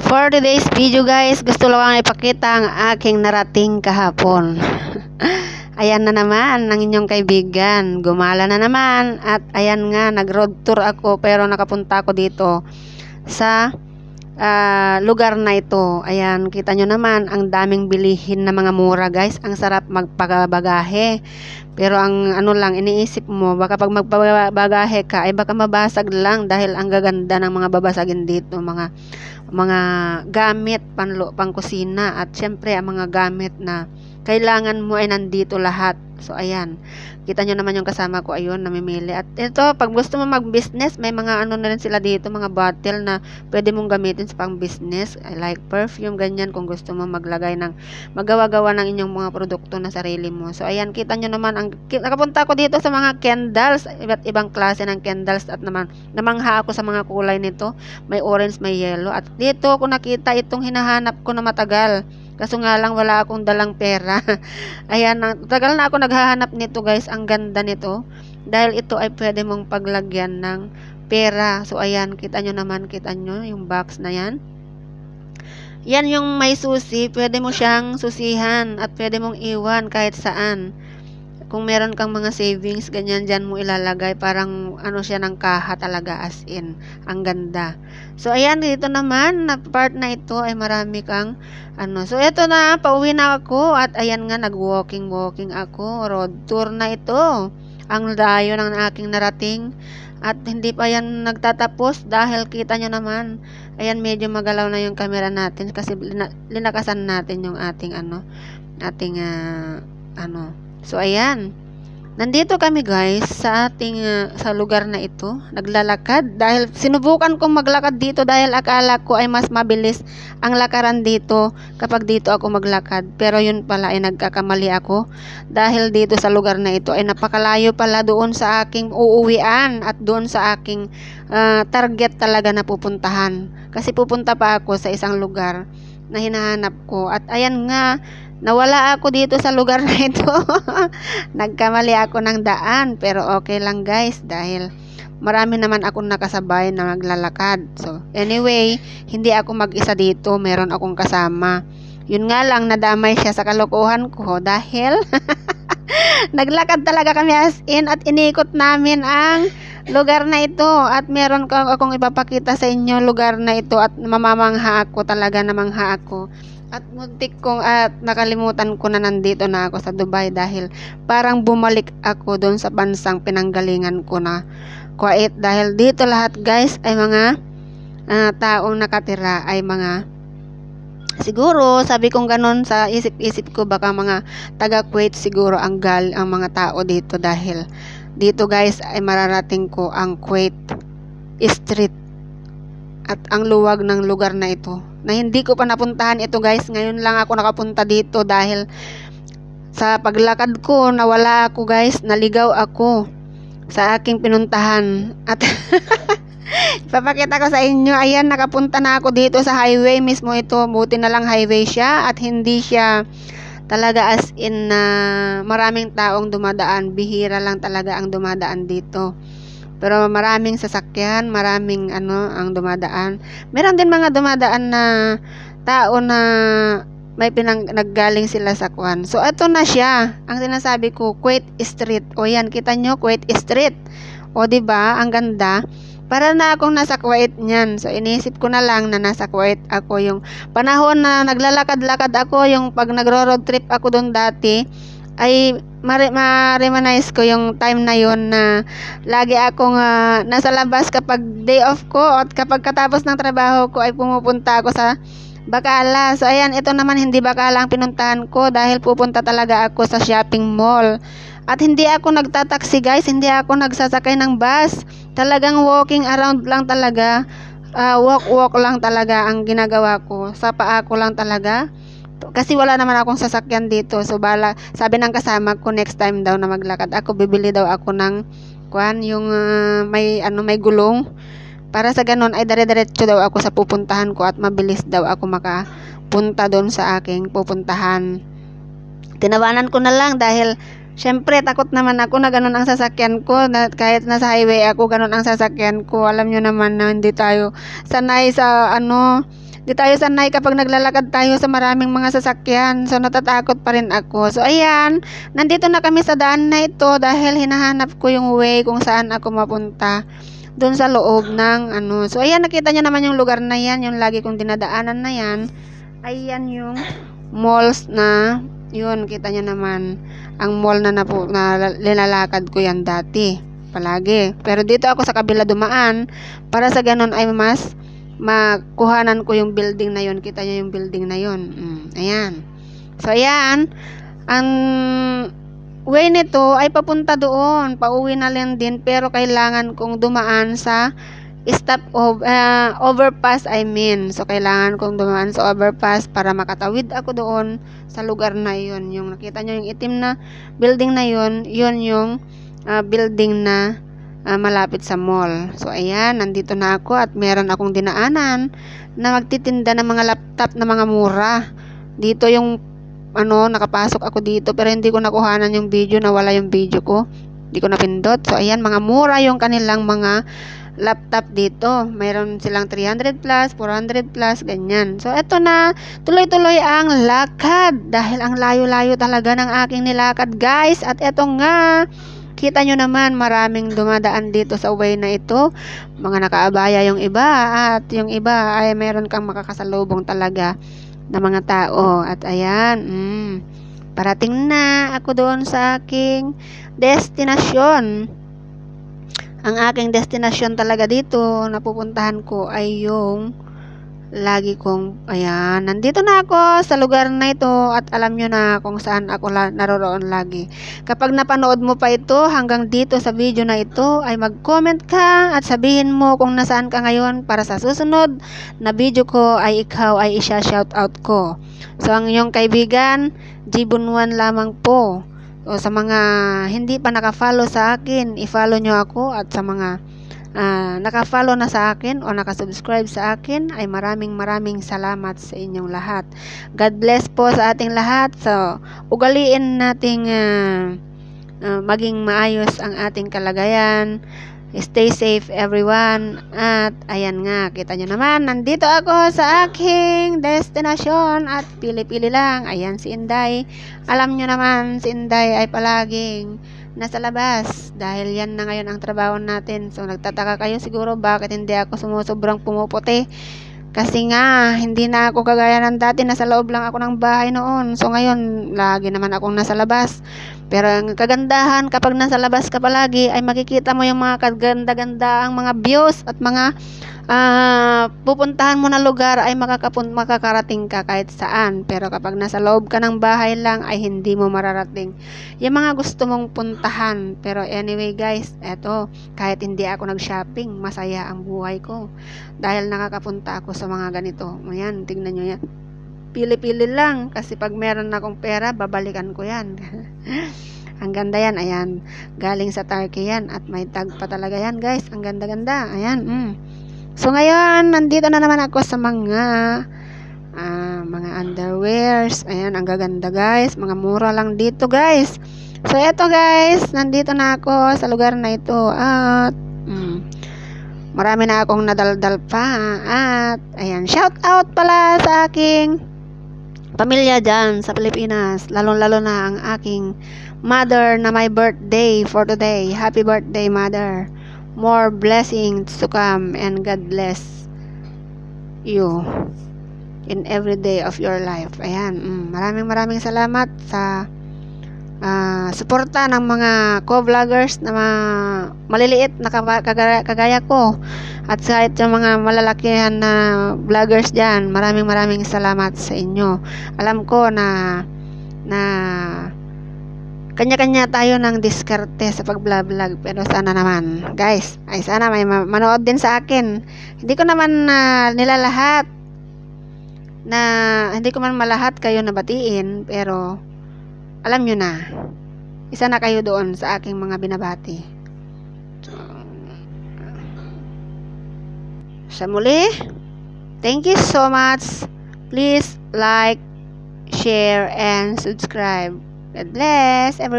For today's video guys, gusto lang ipakita ang aking narating kahapon. Ayan na naman ang inyong kaibigan, gumala na naman. At ayan nga, nag-road tour ako pero nakapunta ako dito sa lugar na ito. Ayan, kita nyo naman ang daming bilihin na mga mura guys. Ang sarap magpagabagahe. Pero ang ano lang, iniisip mo, baka pag magpabagahe ka, ay baka mabasag lang dahil ang gaganda ng mga babasagin dito, mga gamit pang kusina at syempre ang mga gamit na kailangan mo ay nandito lahat. So ayan, kita nyo naman yung kasama ko, ayun, namimili. At ito, pag gusto mo mag-business, may mga ano na rin sila dito, mga bottle na pwede mong gamitin sa pang-business, like perfume, ganyan, kung gusto mo maglagay ng, magawa-gawa ng inyong mga produkto na sarili mo. So ayan, kita nyo naman, nakapunta ko dito sa mga candles, iba't ibang klase ng candles, at namangha ako sa mga kulay nito, may orange, may yellow. At dito ko nakita itong hinahanap ko na matagal. Kaso nga lang wala akong dalang pera. Ayan, tagal na ako naghahanap nito guys. Ang ganda nito. Dahil ito ay pwede mong paglagyan ng pera. So ayan, kita nyo naman, kita nyo yung box na yan. Yan yung may susi. Pwede mo siyang susihan at pwede mong iwan kahit saan. Kung meron kang mga savings, ganyan dyan mo ilalagay. Parang ano siya ng kaha talaga, as in. Ang ganda. So ayan, dito naman, na part na ito ay marami kang ano. So ito na, pauwi na ako. At ayan nga, nag-walking ako. Road tour na ito. Ang layo ng aking narating. At hindi pa yan nagtatapos dahil kita nyo naman. Ayan, medyo magalaw na yung camera natin kasi linakasan natin yung ating So ayan, nandito kami guys sa ating sa lugar na ito, naglalakad dahil sinubukan kong maglakad dito dahil akala ko ay mas mabilis ang lakaran dito kapag dito ako maglakad, pero yun pala ay nagkakamali ako dahil dito sa lugar na ito ay napakalayo pala doon sa aking uuwian at doon sa aking target talaga na pupuntahan, kasi pupunta pa ako sa isang lugar na hinahanap ko. At ayan nga, nawala ako dito sa lugar na ito. Nagkamali ako ng daan, pero okay lang guys dahil marami naman akong nakasabay na maglalakad. So anyway, hindi ako mag-isa dito, meron akong kasama. Yun nga lang, nadamay siya sa kalokohan ko dahil naglakad talaga kami as in at inikot namin ang lugar na ito at meron akong ipapakita sa inyo lugar na ito at mamamangha ako, talaga namangha ako. At muntik kong at nakalimutan ko na nandito na ako sa Dubai dahil parang bumalik ako doon sa bansang pinanggalingan ko na Kuwait, dahil dito lahat guys ay mga taong nakatira ay mga, siguro sabi kong ganun sa isip-isip ko, baka mga taga Kuwait siguro ang mga tao dito dahil dito guys ay mararating ko ang Kuwait Street at ang luwag ng lugar na ito na hindi ko pa napuntahan ito guys. Ngayon lang ako nakapunta dito dahil sa paglakad ko nawala ako guys, naligaw ako sa aking pinuntahan. At ipapakita ko sa inyo, ayan, nakapunta na ako dito sa highway mismo ito. Buti na lang highway siya at hindi siya talaga as in na maraming taong dumadaan. Bihira lang talaga ang dumadaan dito. Pero maraming sasakyan, maraming ang dumadaan. Meron din mga dumadaan na tao na may naggaling sila sa Kwan. So ito na siya, ang sinasabi ko, Kuwait Street. O yan, kita nyo, Kuwait Street. O diba, ang ganda. Para na akong nasa Kuwait niyan. So inisip ko na lang na nasa Kuwait ako. Yung panahon na naglalakad-lakad ako, yung pag nagro-road trip ako doon dati, ay ma-reminisce ko yung time na yon na lagi akong nasa labas kapag day off ko at kapag katapos ng trabaho ko ay pumupunta ako sa Bacala. So ayan, ito naman hindi Bacala ang pinuntahan ko dahil pupunta talaga ako sa shopping mall. At hindi ako nagtataksi guys, hindi ako nagsasakay ng bus. Talagang walking around lang talaga. Walk lang talaga ang ginagawa ko. Sa paa ko lang talaga. Kasi wala naman akong sasakyan dito. So sabi ng kasama ko, next time daw na maglakad ako, bibili daw ako ng yung may gulong. Para sa ganun ay dire-diretso daw ako sa pupuntahan ko at mabilis daw ako makapunta doon sa aking pupuntahan. Tinawanan ko na lang dahil syempre takot naman ako na ganun ang sasakyan ko, na kahit nasa highway ako ganun ang sasakyan ko. Alam nyo naman na hindi tayo sanay sa Di tayo sanay kapag naglalakad tayo sa maraming mga sasakyan. So, natatakot pa rin ako. So, ayan. Nandito na kami sa daan na ito dahil hinahanap ko yung way kung saan ako mapunta. Doon sa loob ng ano. So, ayan. Nakita nyo naman yung lugar na yan. Yung lagi kong dinadaanan na yan. Ayan yung malls na. Yun, kita nyo naman. Ang mall na linalakad ko yan dati. Palagi. Pero dito ako sa kabila dumaan. Para sa ganun ay mas makuhanan ko yung building na yon. Kita nyo yung building na yon. Ayan. So, ayan. Ang way nito ay papunta doon. Pauwi na lang din. Pero kailangan kong dumaan sa overpass, I mean. So, kailangan kong dumaan sa overpass para makatawid ako doon sa lugar na yon. Yung nakita nyo yung itim na building na yon. Yun yung building na malapit sa mall. So, ayan, nandito na ako at meron akong dinaanan na magtitinda ng mga laptop na mga mura. Dito yung, nakapasok ako dito pero hindi ko nakuhanan yung video, nawala yung video ko. Hindi ko napindot. So, ayan, mga mura yung kanilang mga laptop dito. Mayroon silang 300 plus, 400 plus, ganyan. So, eto na, tuloy-tuloy ang lakad dahil ang layo-layo talaga ng aking nilakad, guys. At eto nga, kita nyo naman, maraming dumadaan dito sa way na ito. Mga nakaabaya yung iba at yung iba ay meron kang makakasalubong talaga na mga tao. At ayan, parating na ako doon sa aking destinasyon. Ang aking destinasyon talaga dito na pupuntahan ko ay yung lagi kong, ayan, nandito na ako sa lugar na ito at alam nyo na kung saan ako naroroon lagi. Kapag napanood mo pa ito hanggang dito sa video na ito, ay mag-comment ka at sabihin mo kung nasaan ka ngayon para sa susunod na video ko ay ikaw ay isa-shoutout ko. So, ang iyong kaibigan, Jibunwan lamang po. So, sa mga hindi pa nakafollow sa akin, i-follow nyo ako at sa mga naka-follow na sa akin o naka-subscribe sa akin ay maraming salamat sa inyong lahat. God bless po sa ating lahat. So, ugaliin nating maging maayos ang ating kalagayan. Stay safe everyone. At ayan nga, kita nyo naman, nandito ako sa aking destinasyon at pili-pili lang. Ayan si Inday. Alam nyo naman, si Inday ay palaging nasa labas dahil yan na ngayon ang trabaho natin. So, nagtataka kayo siguro bakit hindi ako sumusobrang pumuputi. Kasi nga, hindi na ako kagaya ng dati, nasa loob lang ako ng bahay noon. So, ngayon, lagi naman akong nasa labas. Pero ang kagandahan, kapag nasa labas ka palagi, ay makikita mo yung mga kaganda-ganda ang mga views at mga pupuntahan mo na lugar ay makakarating ka kahit saan. Pero kapag nasa loob ka ng bahay lang, ay hindi mo mararating yung mga gusto mong puntahan. Pero anyway guys, eto, kahit hindi ako nag-shopping, masaya ang buhay ko. Dahil nakakapunta ako sa mga ganito. Ayan, tignan nyo yan. Pili-pili lang. Kasi pag meron akong pera, babalikan ko yan. Ang ganda yan. Ayan. Galing sa Turkey yan. At may tag pa talaga yan guys. Ang ganda-ganda. Ayan. So ngayon, nandito na naman ako sa mga underwears. Ayan. Ang gaganda guys. Mga mura lang dito guys. So eto guys. Nandito na ako sa lugar na ito. At marami na akong nadaldal pa. At ayan, shout out pala sa aking pamilya dyan sa Pilipinas. Lalo-lalo na ang aking mother na my birthday for today. Happy birthday, mother. More blessings to come and God bless you in every day of your life. Ayan, maraming salamat sa suporta ng mga co-vloggers na maliliit na kagaya ko at sa yung mga malalakihan na vloggers dyan. Maraming salamat sa inyo. Alam ko na kanya-kanya tayo ng diskarte sa pag-vlog, pero sana naman guys, ay sana may manood din sa akin. Hindi ko naman nilalahat na hindi ko man malahat kayo nabatiin, pero alam nyo na, isa na kayo doon sa aking mga binabati. So, sa muli, thank you so much. Please like, share, and subscribe. God bless everyone.